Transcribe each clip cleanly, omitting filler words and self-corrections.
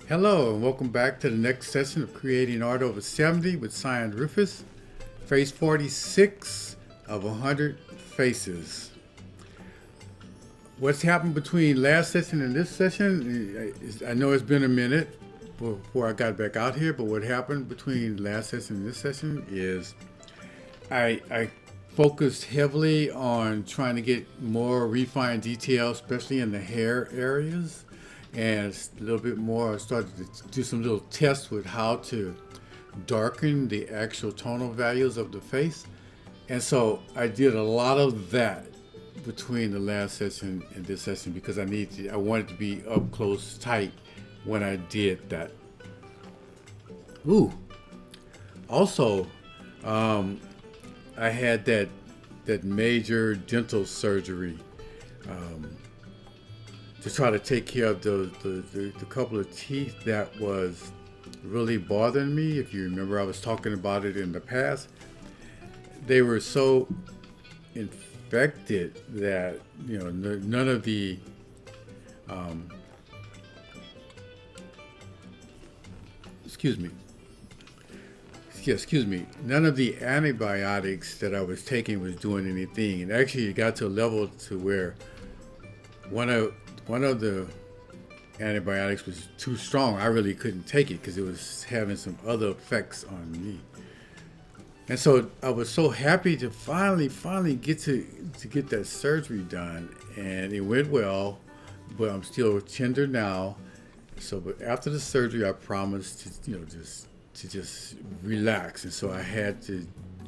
Hello, and welcome back to the next session of Creating Art Over 70 with Cyan Rufus, phase 46 of 100 Faces. What's happened between last session and this session, I know it's been a minute before I got back out here, but what happened between last session and this session is I focused heavily on trying to get more refined detail, especially in the hair areas. And a little bit more, I started to do some little tests with how to darken the actual tonal values of the face. And so I did a lot of that between the last session and this session because I wanted to be up close, tight when I did that. Ooh. Also, I had that major dental surgery. To try to take care of the couple of teeth that was really bothering me. If you remember, I was talking about it in the past. They were so infected that none of the none of the antibiotics that I was taking was doing anything. And actually, it got to a level to where one of the antibiotics was too strong. I really couldn't take it because it was having some other effects on me. And so I was so happy to finally get to get that surgery done, and it went well. But I'm still tender now. So, but after the surgery, I promised to just relax, and so I had to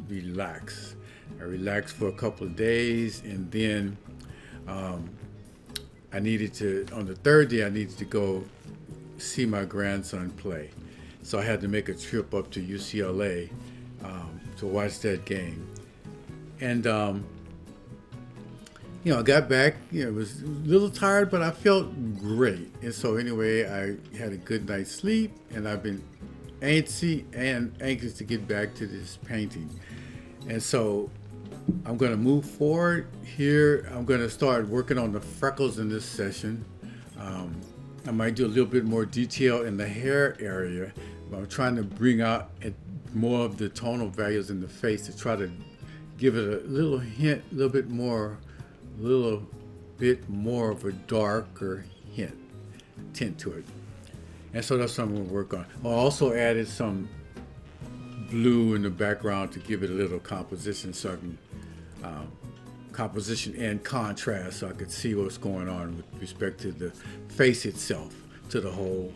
relax. I relaxed for a couple of days, and then. On the third day, I needed to go see my grandson play. So I had to make a trip up to UCLA to watch that game. And, I got back, I was a little tired, but I felt great. And so anyway, I had a good night's sleep, and I've been anxious to get back to this painting. And so I'm going to move forward here. I'm going to start working on the freckles in this session. I might do a little bit more detail in the hair area, but I'm trying to bring out more of the tonal values in the face to try to give it a little hint, a little bit more of a darker tint to it. And so that's what I'm going to work on. I also added some blue in the background to give it a little composition, so I can composition and contrast, so I could see what's going on with respect to the face itself, to the whole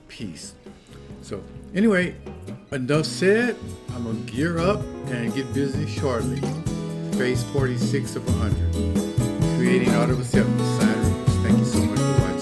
piece. So anyway, enough said. I'm gonna gear up and get busy shortly. Phase 46 of 100. Creating Art Over 70. Cyan Rufus. Thank you so much for watching.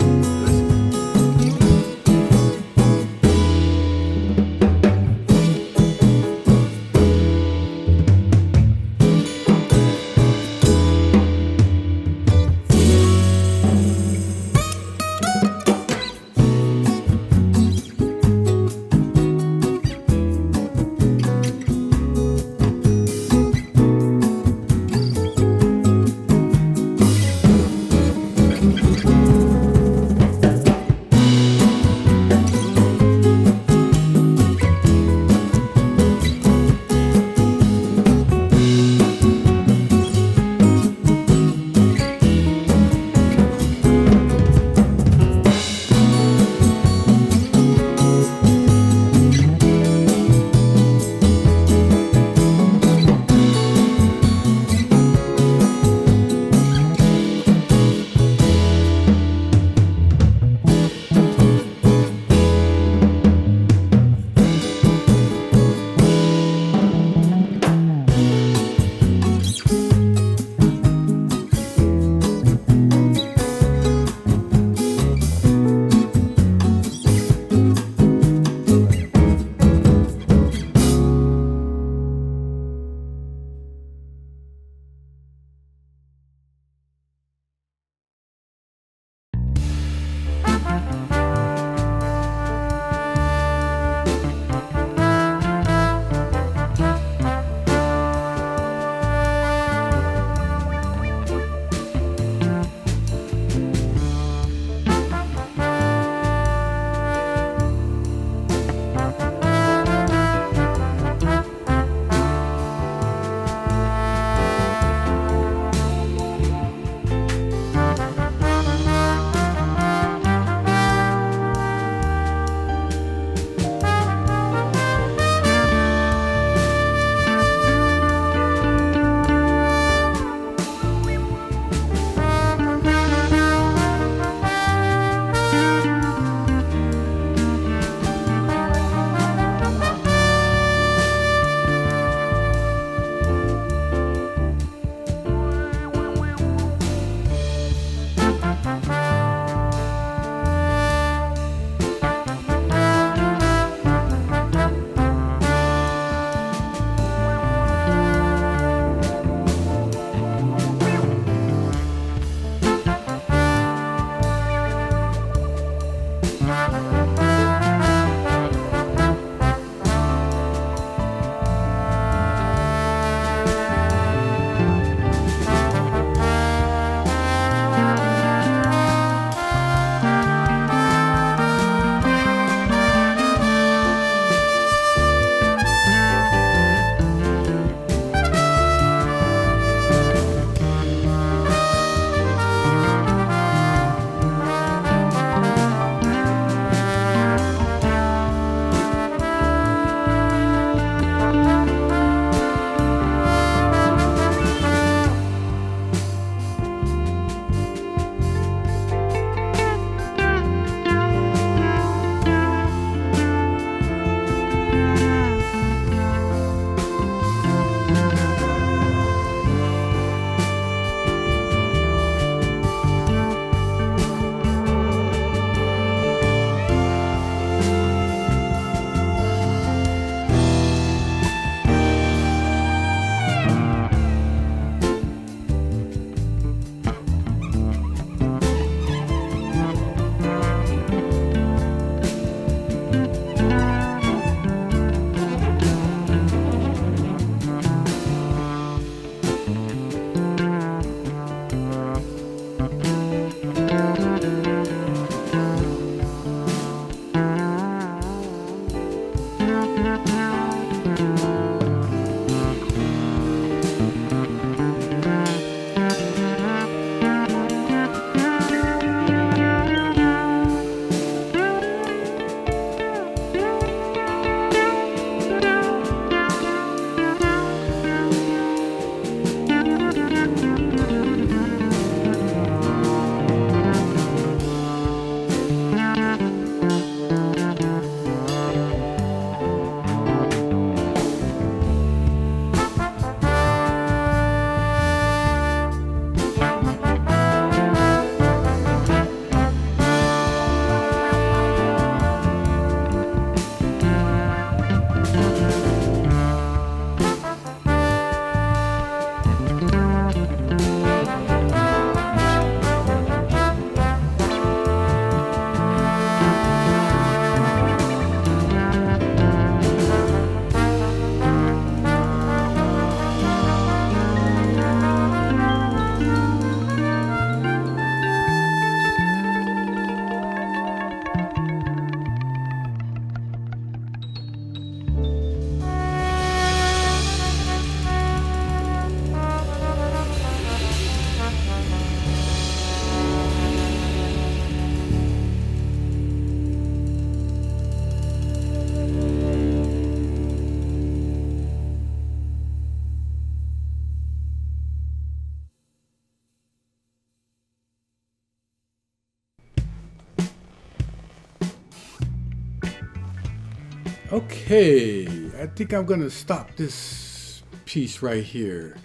Okay, I think I'm gonna stop this piece right here.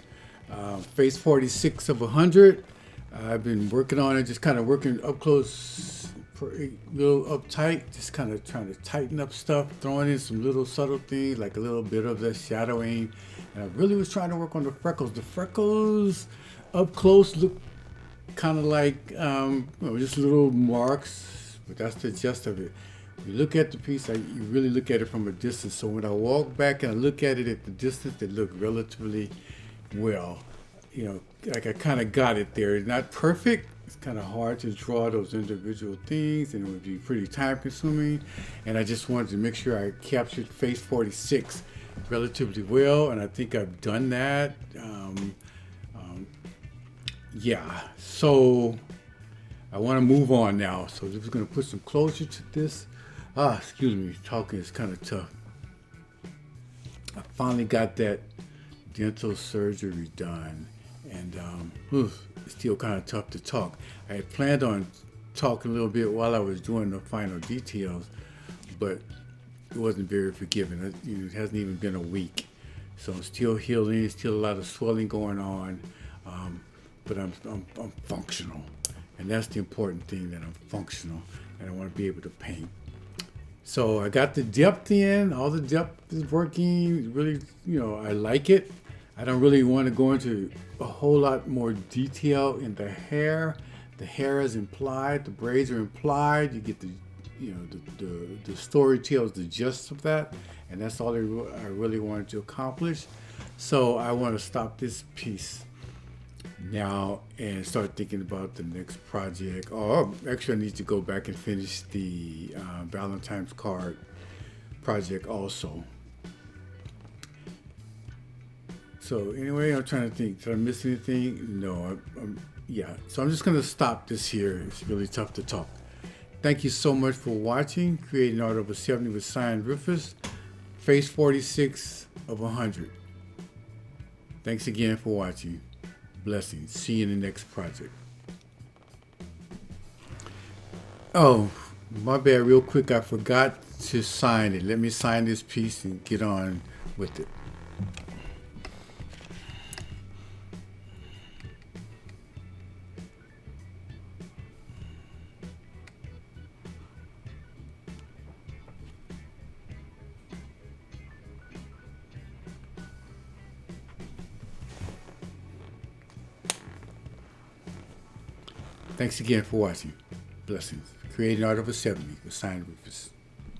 Phase 46 of 100. I've been working on it, just kind of working up close, a little uptight, just kind of trying to tighten up stuff, throwing in some little subtle things like a little bit of the shadowing. And I really was trying to work on the freckles. The freckles up close look kind of like just little marks, but that's the gist of it. You look at the piece, you really look at it from a distance. So when I walk back and I look at it at the distance, it looked relatively well. Like I kind of got it there. It's not perfect. It's kind of hard to draw those individual things, and it would be pretty time consuming. And I just wanted to make sure I captured phase 46 relatively well, and I think I've done that. Yeah, so I want to move on now. So just going to put some closure to this. Excuse me, talking is kind of tough. I finally got that dental surgery done, and it's still kind of tough to talk. I had planned on talking a little bit while I was doing the final details, but it wasn't very forgiving. It hasn't even been a week, so I'm still healing. Still a lot of swelling going on, but I'm functional, and that's the important thing, that I'm functional, and I want to be able to paint. So I got the depth in. All the depth is working. Really, I like it. I don't really want to go into a whole lot more detail in the hair. The hair is implied. The braids are implied. You get the story tells the gist of that, and that's all I really wanted to accomplish. So I want to stop this piece now and start thinking about the next project. Actually, I need to go back and finish the Valentine's card project also. So anyway, I'm trying to think, did I miss anything? No, yeah. So I'm just going to stop this here. It's really tough to talk. Thank you so much for watching Creating Art Over 70 with Cyan Rufus, phase 46 of 100. Thanks again for watching. Blessings. See you in the next project. Oh, my bad. Real quick, I forgot to sign it. Let me sign this piece and get on with it. Thanks again for watching. Blessings. Creating Art Over 70 with Cyan Rufus.